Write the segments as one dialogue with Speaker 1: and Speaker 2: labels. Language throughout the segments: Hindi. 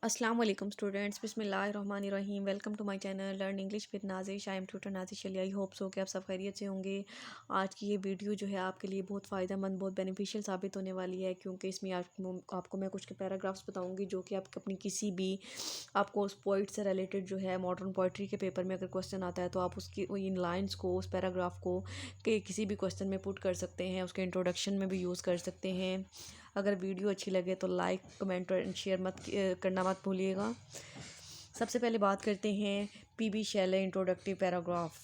Speaker 1: अस्सलाम वालेकुम स्टूडेंट्स, बिस्मिल्लाहिर्रहमानिर्रहीम। Welcome to my channel learn English with Nazish. I am tutor Nazish Ali. I hope so कि आप सब खैरियत से होंगे। आज की ये वीडियो जो है आपके लिए बहुत फ़ायदेमंद, बहुत बेनिफिशियल साबित होने वाली है, क्योंकि इसमें आपको मैं कुछ पैराग्राफ्स बताऊंगी जो कि आप अपनी किसी भी आपको उस पोइट से रिलेटेड जो है मॉडर्न पोइट्री के पेपर में अगर क्वेश्चन आता है तो आप उसकी इन लाइन्स को, उस पैराग्राफ को के किसी भी क्वेश्चन में पुट कर सकते हैं, उसके इंट्रोडक्शन में भी यूज़ कर सकते हैं। अगर वीडियो अच्छी लगे तो लाइक, कमेंट और शेयर करना मत भूलिएगा। सबसे पहले बात करते हैं P B Shelley introductory paragraph.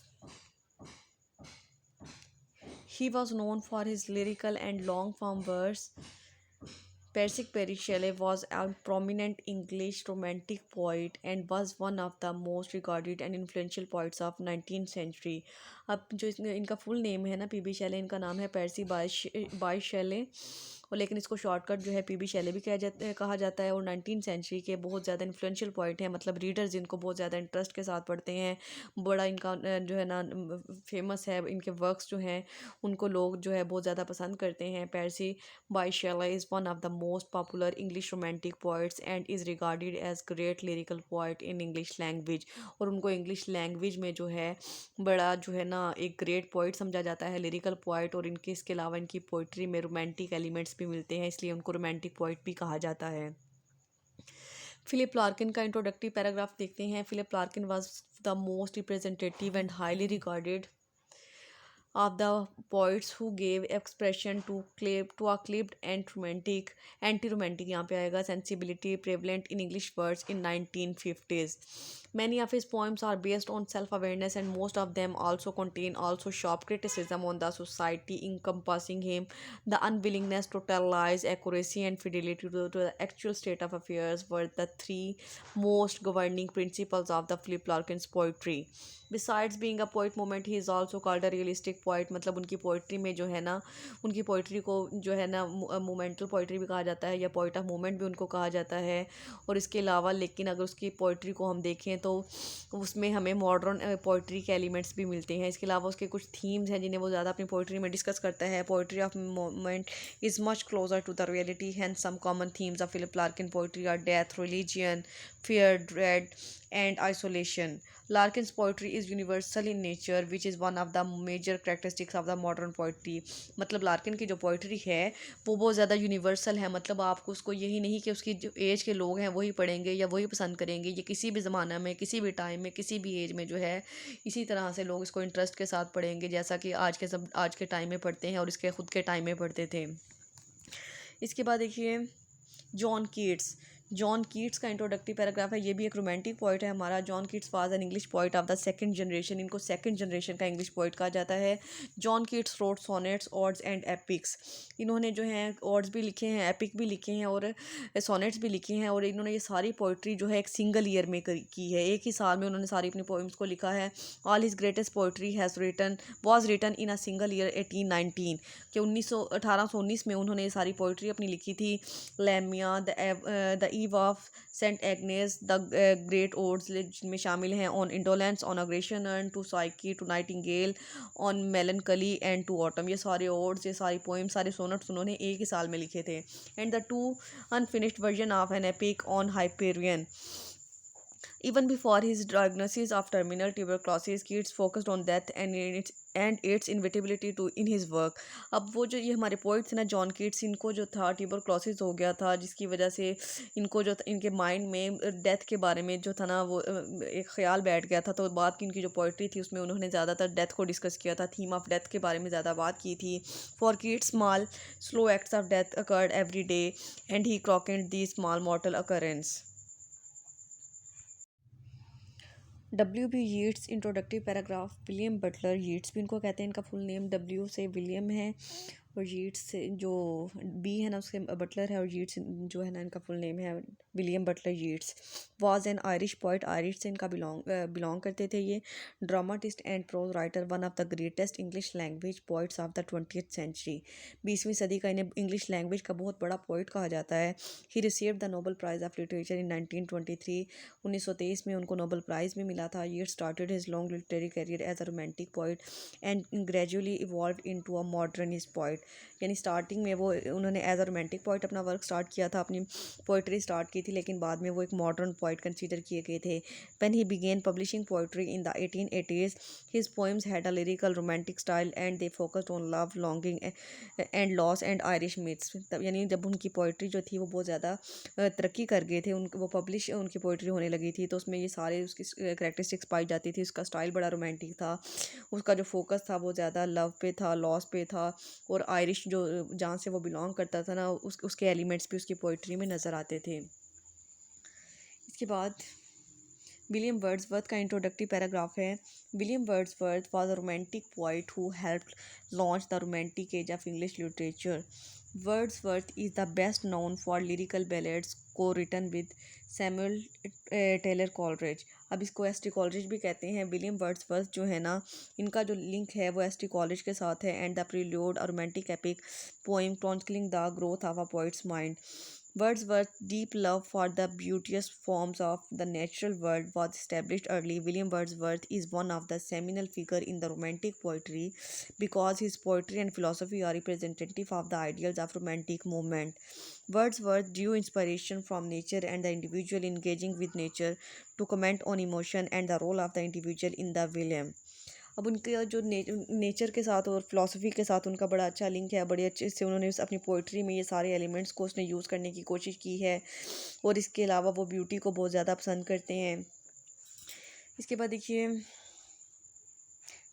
Speaker 1: He was known for his lyrical and long form verse. Percy Shelley was a prominent English romantic poet and was one of the most regarded and influential poets of 19th century। अब जो इनका फुल नेम है ना, पीबी शैले, इनका नाम है पर्सी बाय शैले, और लेकिन इसको शॉर्टकट जो है पीबी शैले भी कहा जाता है। और 19th सेंचुरी के बहुत ज़्यादा इन्फ्लुएंशियल पोइट हैं, मतलब रीडर्स जिनको बहुत ज़्यादा इंटरेस्ट के साथ पढ़ते हैं। बड़ा इनका जो है ना फेमस है, इनके वर्क्स जो हैं उनको लोग जो है बहुत ज़्यादा पसंद करते हैं। पर्सी bye Shelley is one of the most popular English romantic poets and is regarded as great lyrical poet in English language। और उनको इंग्लिश लैंग्वेज में जो है बड़ा जो है ना एक ग्रेट पोइट समझा जाता है, लिरिकल पोइट। और इनके इसके अलावा इनकी पोइट्री में रोमांटिक एलिमेंट्स भी मिलते हैं, इसलिए उनको रोमांटिक पोइट भी कहा जाता है। फिलिप लार्किन का इंट्रोडक्टिव पैराग्राफ देखते हैं। Philip Larkin was the most representative and highly regarded of the poets who gave expression to a clipped and romantic anti-romantic यहाँ पे आएगा sensibility prevalent in English words in 1950s। Many of his poems are based on self-awareness and most of them also contain also sharp criticism on the society encompassing him, the unwillingness to tell lies, accuracy and fidelity to the actual state of affairs were the three most governing principles of the Philip Larkin's poetry। Besides being a poet moment he is also called a realistic poet. मतलब उनकी पोइट्री में जो है ना, उनकी पोइट्री को जो है ना मोमेंटल पोइट्री भी कहा जाता है, या पोइट ऑफ मोमेंट भी उनको कहा जाता है। और इसके अलावा लेकिन अगर उसकी पोइट्री को हम देखें तो उसमें हमें मॉडर्न पोइट्री के एलिमेंट्स भी मिलते हैं। इसके अलावा उसके कुछ थीम्स हैं जिन्हें वो ज़्यादा अपनी पोइट्री में डिस्कस करता है। Poetry of moment is much closer to the reality. Hence some common themes of Philip Larkin poetry are death, religion, fear, dread, and isolation। Larkin's poetry is universal in nature, which is one of the major characteristics of the modern poetry। मतलब लार्किन की जो पोइट्री है वो बहुत ज़्यादा यूनिवर्सल है। मतलब आपको उसको यही नहीं कि उसकी जो एज के लोग हैं वही पढ़ेंगे या वही पसंद करेंगे, ये किसी भी ज़माना में, किसी भी टाइम में, किसी भी एज में जो है इसी तरह से लोग इसको इंटरेस्ट के साथ पढ़ेंगे, जैसा कि आज के टाइम में पढ़ते हैं और इसके खुद के टाइम में पढ़ते थे। इसके बाद देखिए जॉन कीट्स का इंट्रोडक्टिव पैराग्राफ है। ये भी एक रोमांटिक पोइट है हमारा। John Keats was an English poet of the second generation. इनको सेकंड जनरेशन का इंग्लिश पोइट कहा जाता है। John Keats wrote sonnets, odes and epics. इन्होंने जो है ऑड्स भी लिखे हैं, एपिक भी लिखे हैं और सोनेट्स भी लिखे हैं। और इन्होंने ये सारी पोइट्री जो है एक सिंगल ईयर में की है, एक ही साल में उन्होंने सारी अपनी पोइम्स को लिखा है। All his greatest poetry was written in a single year 1819 कि 1819 में उन्होंने ये सारी पोइट्री अपनी लिखी थी। Lamia, the Eve of Saint Agnes, the great odes जिनमें शामिल हैं on indolence, on a Grecian urn, to Psyche, to nightingale, on melancholy and to autumn. ये सारे ओड्स, ये सारी पोइम, सारे सोनट्स उन्होंने एक ही साल में लिखे थे। And the two unfinished version of an epic on Hyperion. Even before his diagnosis of terminal tuberculosis, Keats focused on death and its inevitability to in his work। अब वो जो ये हमारे पोइट्स हैं ना, जॉन कीट्स, इनको जो था ट्यूबरक्लोसिस हो गया था, जिसकी वजह से इनको जो इनके माइंड में डेथ के बारे में जो था ना वो एक ख्याल बैठ गया था। तो बाद की इनकी जो पोइट्री थी उसमें उन्होंने ज़्यादातर डेथ को डिस्कस किया था, थीम ऑफ डेथ के बारे में ज़्यादा बात की थी। For Keats small slow acts of death occurred every day and he crooked the small mortal occurrences. W. B. Yeats introductive paragraph. William Butler Yeats भी इनको कहते हैं, इनका फुल नेम W से विलियम है और यीट्स से जो बी है ना उसके बटलर है, और यीट्स जो है ना इनका फुल नेम है William Butler Yeats. Was an Irish poet, Irish से इनका बिलोंग करते थे ये। Dramatist and prose writer, one of the greatest English language poets of the 20th century. 20वीं सदी का इन्हें इंग्लिश लैंग्वेज का बहुत बड़ा पोइट कहा जाता है। He received the Nobel prize of literature in 1923। 1923 में उनको नोबेल प्राइज़ भी मिला था। Yeats started his long literary career as a romantic poet and gradually evolved into a modernist poet। यानी स्टार्टिंग में वो उन्होंने एज अ रोमांटिक पोइट अपना वर्क स्टार्ट किया था, अपनी पोइट्री स्टार्ट की थी, लेकिन बाद में वो एक मॉडर्न पोइट कंसीडर किए गए थे। When he begin publishing poetry in the 1880s, his poems had a lyrical romantic style and they focused on love, longing and loss and Irish myths. तब यानी जब उनकी पोइट्री जो थी वो बहुत ज़्यादा तरक्की कर गए थे, वो पब्लिश उनकी पोइट्री होने लगी थी, तो उसमें ये सारे उसकी करेक्टरिस्टिक्स पाई जाती थी। उसका स्टाइल बड़ा रोमांटिक था, उसका जो फोकस था वो ज़्यादा लव पे था, लॉस पे था, और आयरिश जो जहाँ से वो बिलोंग करता था ना, उसके एलिमेंट्स भी उसकी पोइट्री में नज़र आते थे। इसके बाद विलियम वर्ड्सवर्थ का इंट्रोडक्टरी पैराग्राफ है। William Wordsworth was a romantic poet who helped launch the romantic as of English literature. Wordsworth is the best known for lyrical ballads co-written with Samuel Taylor Coleridge. अब इसको एस टी कॉलरिज भी कहते हैं। विलियम वर्ड्सवर्थ जो है ना, इनका जो लिंक है वो एस टी कॉलरिज के साथ है। And the prelude, a romantic epic poem chronicling the growth of a poet's mind. Wordsworth's deep love for the beauteous forms of the natural world was established early. William Wordsworth is one of the seminal figures in the Romantic poetry because his poetry and philosophy are representative of the ideals of Romantic movement. Wordsworth drew inspiration from nature and the individual engaging with nature to comment on emotion and the role of the individual in the William. अब उनके जो नेचर के साथ और फिलॉसफी के साथ उनका बड़ा अच्छा लिंक है। बड़े अच्छे से उन्होंने अपनी पोइट्री में ये सारे एलिमेंट्स को उसने यूज़ करने की कोशिश की है, और इसके अलावा वो ब्यूटी को बहुत ज़्यादा पसंद करते हैं। इसके बाद देखिए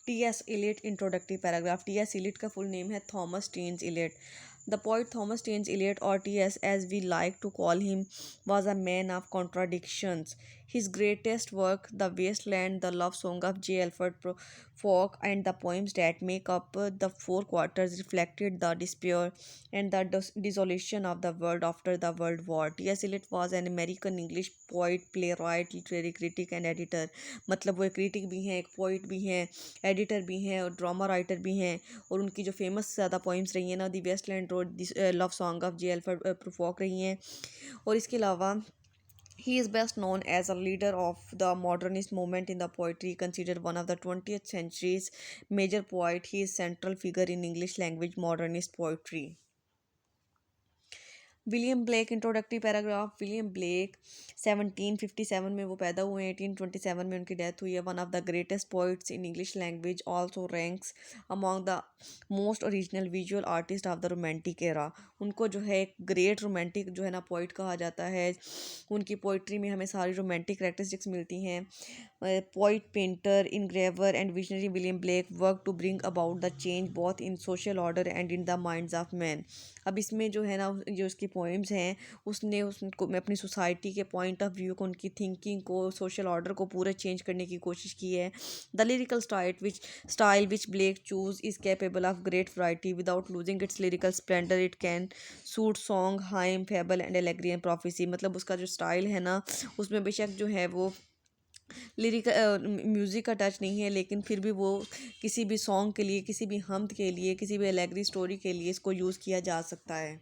Speaker 1: T S Eliot introductory paragraph. T S Eliot का फुल नेम है Thomas Stearns Eliot. The poet Thomas Stearns Eliot, or T.S. as we like to call him, was a man of contradictions. His greatest work, The Waste Land, the love song of J. Alfred Folk, and the poems that make up the four quarters reflected the despair and the dissolution of the world after the World War. T.S. Eliot was an American English poet, playwright, literary critic, and editor. मतलब वो एक क्रिटिक भी हैं, एक पोइट भी हैं, एडिटर भी हैं, और ड्रामा राइटर भी हैं। और उनकी जो फेमस ज़्यादा पोइम्स रही हैं ना, the Waste Land road, this Love Song of J Alfred Prufrock रही हैं। और इसके अलावा he is best known as a leader of the modernist movement in the poetry, considered one of the 20th century's major poet. He is central figure in English language modernist poetry. William Blake introductory paragraph. William Blake 1757 में वो पैदा हुए हैं, 1827 में उनकी डेथ हुई है। One of the greatest poets in English language, also ranks among the most original visual artist of the romantic era. उनको जो है एक ग्रेट रोमांटिक जो है ना पोइट कहा जाता है। उनकी पोइट्री में हमें सारी रोमांटिक कैरेक्टरिस्टिक्स मिलती हैं। Poet, painter, engraver and visionary William Blake work to bring about the change both in social order and in the minds of man. अब इसमें जो है ना, जो उसकी पोएम्स हैं, उसने उसको में अपनी सोसाइटी के पॉइंट ऑफ व्यू को, उनकी थिंकिंग को, सोशल ऑर्डर को पूरा चेंज करने की कोशिश की है। The lyrical style which Blake choose is capable of great variety without losing its lyrical splendour. It can suit song, hymn, fable and allegory and prophecy. मतलब उसका जो स्टाइल है ना, उसमें बेशक जो है वो लिरिक म्यूज़िक का टच नहीं है, लेकिन फिर भी वो किसी भी सॉन्ग के लिए, किसी भी हमद के लिए, किसी भी एलेग्री स्टोरी के लिए इसको यूज़ किया जा सकता है।